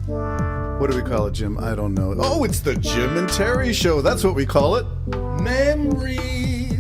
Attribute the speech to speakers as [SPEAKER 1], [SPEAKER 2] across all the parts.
[SPEAKER 1] What do we call it, Jim? I don't know. Oh, it's the Jim and Terry Show. That's what we call it.
[SPEAKER 2] Memories.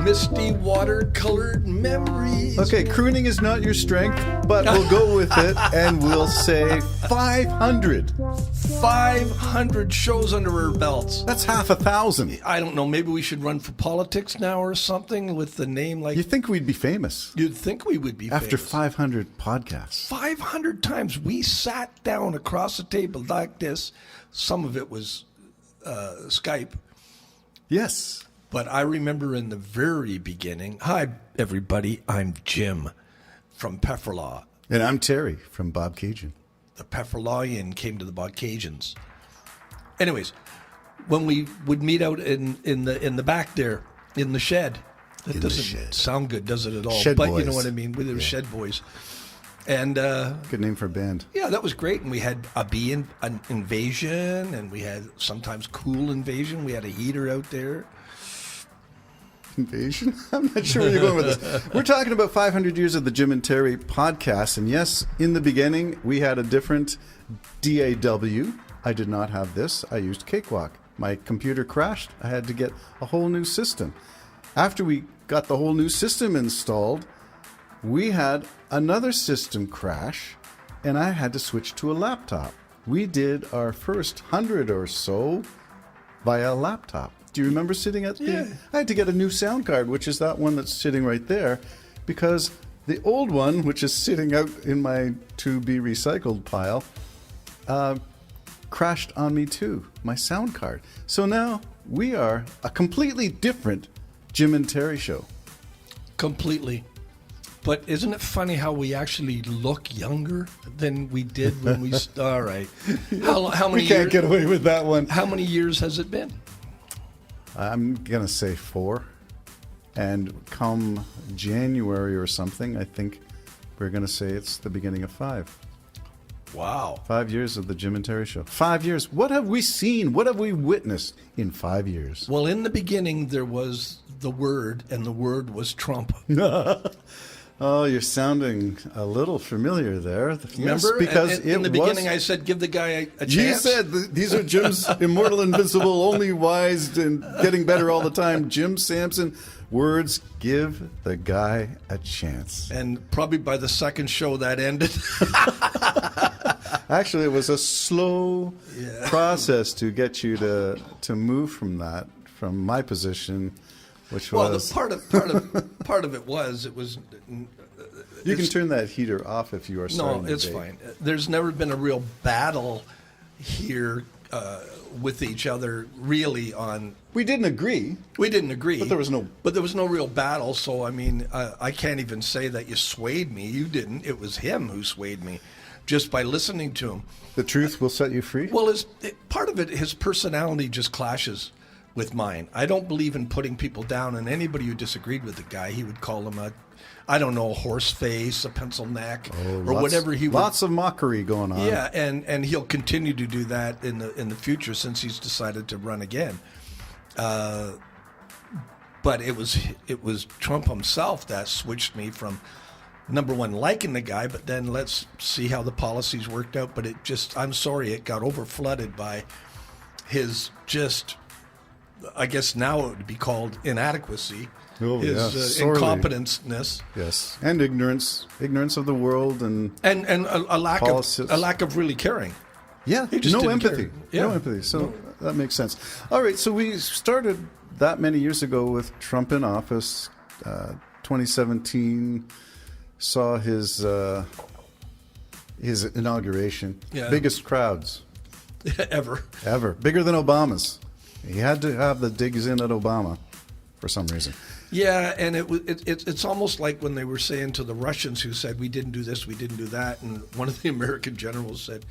[SPEAKER 2] Misty watercolored memories.
[SPEAKER 1] Okay, crooning is not your strength, but we'll go with it and we'll say 500.
[SPEAKER 2] 500 shows under our belts.
[SPEAKER 1] That's half 1,000.
[SPEAKER 2] I don't know. Maybe we should run for politics now or something with the name like...
[SPEAKER 1] You think we'd be famous?
[SPEAKER 2] You'd think we would be
[SPEAKER 1] After
[SPEAKER 2] famous.
[SPEAKER 1] 500 podcasts.
[SPEAKER 2] 500 times we sat down across a table like this. Some of it was Skype.
[SPEAKER 1] Yes.
[SPEAKER 2] But I remember in the very beginning, hi, everybody, I'm Jim from Pefferlaw.
[SPEAKER 1] And I'm Terry from Bob Cajun.
[SPEAKER 2] The Pefferlawian came to the Bobcajuns. Anyways, when we would meet out in the back there, in the shed, that doesn't sound good, does it at all?
[SPEAKER 1] Shed
[SPEAKER 2] but
[SPEAKER 1] boys.
[SPEAKER 2] You know what I mean? We were Shed Boys. And
[SPEAKER 1] good name for a band.
[SPEAKER 2] Yeah, that was great. And we had a bee an invasion, and we had sometimes cool invasion. We had a heater out there.
[SPEAKER 1] Invasion? I'm not sure where you're going with this. We're talking about 500 years of the Jim and Terry podcast. And yes, in the beginning, we had a different DAW. I did not have this. I used Cakewalk. My computer crashed. I had to get a whole new system. After we got the whole new system installed, we had another system crash, and I had to switch to a laptop. We did our first 100 or so via a laptop. Do you remember sitting at the...
[SPEAKER 2] Yeah.
[SPEAKER 1] I had to get a new sound card, which is that one that's sitting right there, because the old one, which is sitting out in my to-be recycled pile, crashed on me too, my sound card. So now we are a completely different Jim and Terry show.
[SPEAKER 2] Completely. But isn't it funny how we actually look younger than we did when we... All right. How many
[SPEAKER 1] We can't
[SPEAKER 2] years,
[SPEAKER 1] get away with that one.
[SPEAKER 2] How many years has it been?
[SPEAKER 1] I'm going to say 4. And come January or something, I think we're going to say it's the beginning of 5.
[SPEAKER 2] Wow.
[SPEAKER 1] 5 years of the Jim and Terry Show. 5 years. What have we seen? What have we witnessed in 5 years?
[SPEAKER 2] Well, in the beginning, there was the Word, and the Word was Trump.
[SPEAKER 1] Oh, you're sounding a little familiar there.
[SPEAKER 2] Remember?
[SPEAKER 1] Yes, because
[SPEAKER 2] in the beginning, I said, give the guy a chance.
[SPEAKER 1] You said these are Jim's immortal, invisible, only wise, and getting better all the time. Jim Sampson, words, give the guy a chance.
[SPEAKER 2] And probably by the second show, that ended.
[SPEAKER 1] Actually, it was a slow process to get you to move from that, from my position, which was...
[SPEAKER 2] Well, part of it was...
[SPEAKER 1] You can turn that heater off if you are starting
[SPEAKER 2] No, it's fine. There's never been a real battle here with each other, really, on...
[SPEAKER 1] We didn't agree.
[SPEAKER 2] We didn't agree.
[SPEAKER 1] But there was no
[SPEAKER 2] real battle, so, I mean, I can't even say that you swayed me. You didn't. It was him who swayed me, just by listening to him.
[SPEAKER 1] The truth will set you free?
[SPEAKER 2] Well, part of it, his personality just clashes with mine. I don't believe in putting people down, and anybody who disagreed with the guy, he would call him a horse face, a pencil neck, or whatever he would.
[SPEAKER 1] Lots of mockery going on.
[SPEAKER 2] Yeah, and he'll continue to do that in the future since he's decided to run again. But it was Trump himself that switched me from, number one, liking the guy, but then let's see how the policies worked out. But I'm sorry, it got overflooded by his just, I guess now it would be called inadequacy. His incompetence-ness.
[SPEAKER 1] Yes, and ignorance of the world, and
[SPEAKER 2] a lack of really caring.
[SPEAKER 1] Yeah, no empathy. Yeah. No empathy. So that makes sense. All right, so we started that many years ago with Trump in office. 2017 saw his inauguration. Yeah. Biggest crowds
[SPEAKER 2] ever.
[SPEAKER 1] Bigger than Obama's. He had to have the digs in at Obama for some reason.
[SPEAKER 2] Yeah, and it's almost like when they were saying to the Russians who said, we didn't do this, we didn't do that, and one of the American generals said,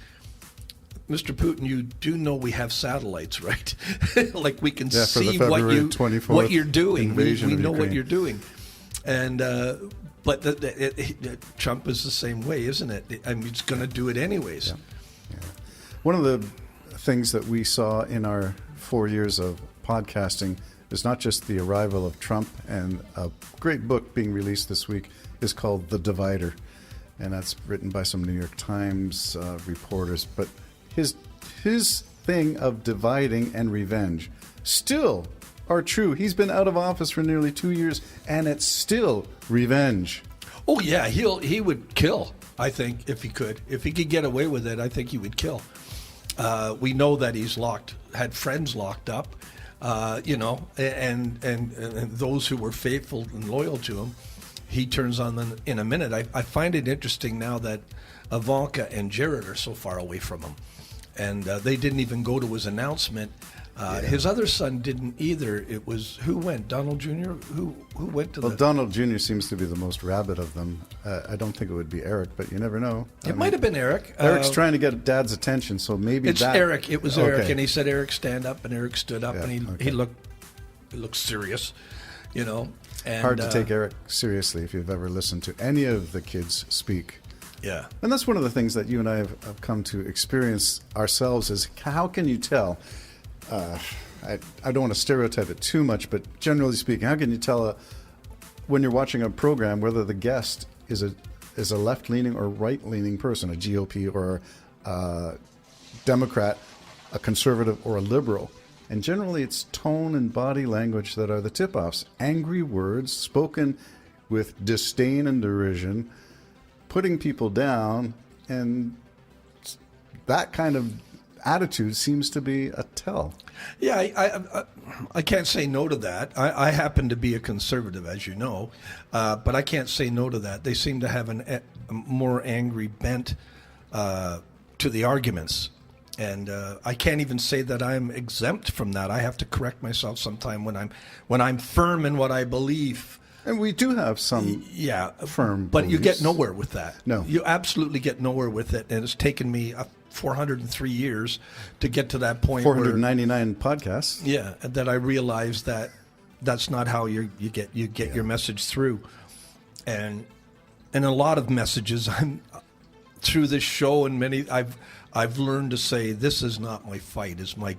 [SPEAKER 2] Mr. Putin, you do know we have satellites, right? Like we can see what you're doing. We know what you're doing. And but Trump is the same way, isn't it? I mean, he's going to do it anyways.
[SPEAKER 1] Yeah. Yeah. One of the things that we saw in our 4 years of podcasting is not just the arrival of Trump, and a great book being released this week is called The Divider, and that's written by some New York Times reporters. But his thing of dividing and revenge still are true. He's been out of office for nearly 2 years, and it's still revenge.
[SPEAKER 2] Oh yeah, he would kill. I think if he could get away with it, I think he would kill. We know that he's had friends locked up, and those who were faithful and loyal to him. He turns on them in a minute. I find it interesting now that Ivanka and Jared are so far away from him, and they didn't even go to his announcement. His other son didn't either. It was, who went? Donald Jr.? Who went to
[SPEAKER 1] Well, Donald Jr. seems to be the most rabid of them. I don't think it would be Eric, but you never know.
[SPEAKER 2] It might have been Eric.
[SPEAKER 1] Eric's trying to get Dad's attention, so maybe
[SPEAKER 2] it's Eric. It was
[SPEAKER 1] Okay.
[SPEAKER 2] Eric, and he said, "Eric, stand up," and Eric stood up,
[SPEAKER 1] Yeah,
[SPEAKER 2] and he
[SPEAKER 1] okay.
[SPEAKER 2] looked serious, And,
[SPEAKER 1] hard to take Eric seriously if you've ever listened to any of the kids speak.
[SPEAKER 2] Yeah.
[SPEAKER 1] And that's one of the things that you and I have come to experience ourselves is how can you tell? I don't want to stereotype it too much, but generally speaking, how can you tell when you're watching a program whether the guest is a left-leaning or right-leaning person, a GOP or a Democrat, a conservative or a liberal? And generally it's tone and body language that are the tip-offs. Angry words spoken with disdain and derision, putting people down, and that kind of attitude seems to be a tell.
[SPEAKER 2] Yeah, I can't say no to that. I happen to be a conservative, as you know, but I can't say no to that. They seem to have a more angry bent to the arguments. And I can't even say that I'm exempt from that. I have to correct myself sometime when I'm firm in what I believe.
[SPEAKER 1] And we do have some firm
[SPEAKER 2] but
[SPEAKER 1] beliefs.
[SPEAKER 2] you get nowhere with that.
[SPEAKER 1] No.
[SPEAKER 2] You absolutely get nowhere with it. And it's taken me 403 years to get to that point.
[SPEAKER 1] 499 podcasts.
[SPEAKER 2] Yeah, that I realized that that's not how you get your message through. And a lot of messages I'm through this show and many I've learned to say this is not my fight, is my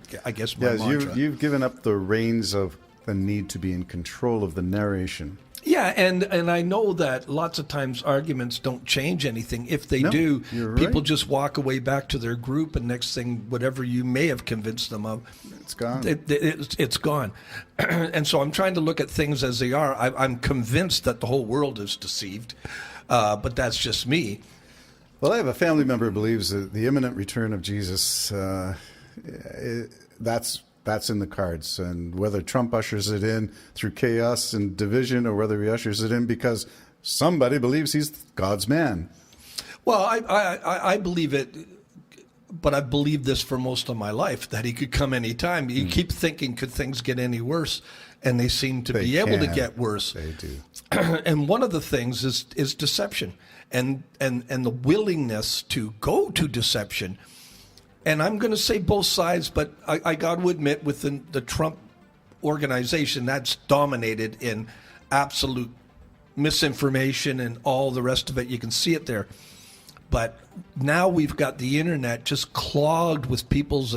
[SPEAKER 2] mantra.
[SPEAKER 1] You've given up the reins of the need to be in control of the narration.
[SPEAKER 2] Yeah, and I know that lots of times arguments don't change anything. If they do, people just walk away back to their group, and next thing, whatever you may have convinced them of,
[SPEAKER 1] it's gone.
[SPEAKER 2] It's gone. And so I'm trying to look at things as they are. I'm convinced that the whole world is deceived, but that's just me.
[SPEAKER 1] Well, I have a family member who believes that the imminent return of Jesus, that's in the cards. And whether Trump ushers it in through chaos and division or whether he ushers it in because somebody believes he's God's man.
[SPEAKER 2] Well, I believe it, but I've believed this for most of my life, that he could come anytime. You keep thinking, could things get any worse? And they seem to be able to get worse.
[SPEAKER 1] They do.
[SPEAKER 2] And one of the things is deception and the willingness to go to deception. And I'm going to say both sides, but I got to admit, within the Trump organization, that's dominated in absolute misinformation and all the rest of it. You can see it there. But now we've got the internet just clogged with people's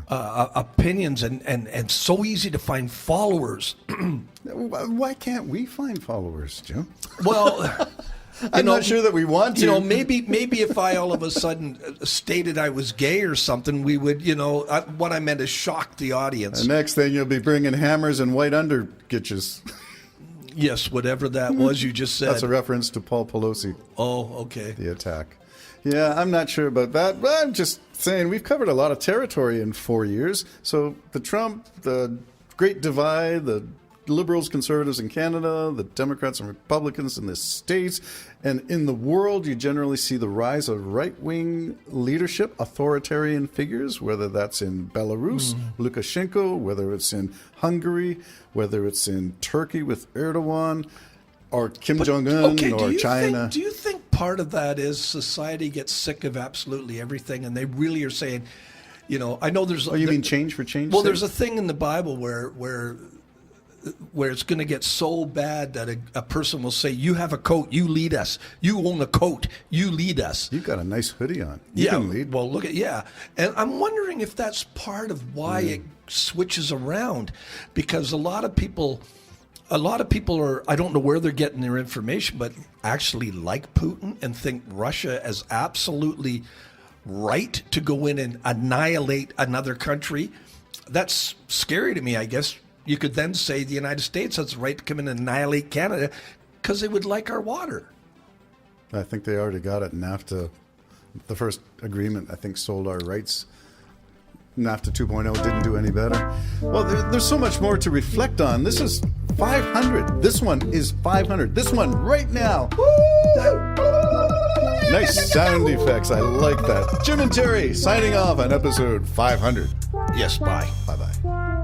[SPEAKER 2] opinions and so easy to find followers.
[SPEAKER 1] Why can't we find followers, Jim?
[SPEAKER 2] Well...
[SPEAKER 1] I'm not sure that we want to.
[SPEAKER 2] Maybe if I all of a sudden stated I was gay or something, we would, what I meant is shock the audience.
[SPEAKER 1] The next thing you'll be bringing hammers and white undergitches.
[SPEAKER 2] Yes, whatever that was you just said.
[SPEAKER 1] That's a reference to Paul Pelosi.
[SPEAKER 2] Oh, okay.
[SPEAKER 1] The attack. Yeah, I'm not sure about that, but I'm just saying we've covered a lot of territory in 4 years. So the Trump, the Great Divide, the Liberals, Conservatives in Canada, the Democrats and Republicans in the States, and in the world, you generally see the rise of right-wing leadership, authoritarian figures, whether that's in Belarus, Lukashenko, whether it's in Hungary, whether it's in Turkey with Erdogan, or Kim Jong-un, or China.
[SPEAKER 2] Do you think part of that is society gets sick of absolutely everything, and they really are saying, I know there's...
[SPEAKER 1] Oh, you mean change for change?
[SPEAKER 2] Well, there's a thing in the Bible where it's going to get so bad that a person will say, you have a coat, you lead us. You own a coat, you lead us.
[SPEAKER 1] You've got a nice hoodie on. You can lead.
[SPEAKER 2] Well, and I'm wondering if that's part of why it switches around, because a lot of people are, I don't know where they're getting their information, but actually like Putin and think Russia is absolutely right to go in and annihilate another country, that's scary to me, I guess. You could then say the United States has the right to come in and annihilate Canada because they would like our water.
[SPEAKER 1] I think they already got it. NAFTA, the first agreement, I think, sold our rights. NAFTA 2.0 didn't do any better. Well, there's so much more to reflect on. This is 500. This one is 500. This one right now. Nice sound effects. I like that. Jim and Terry signing off on episode 500.
[SPEAKER 2] Yes, bye.
[SPEAKER 1] Bye-bye.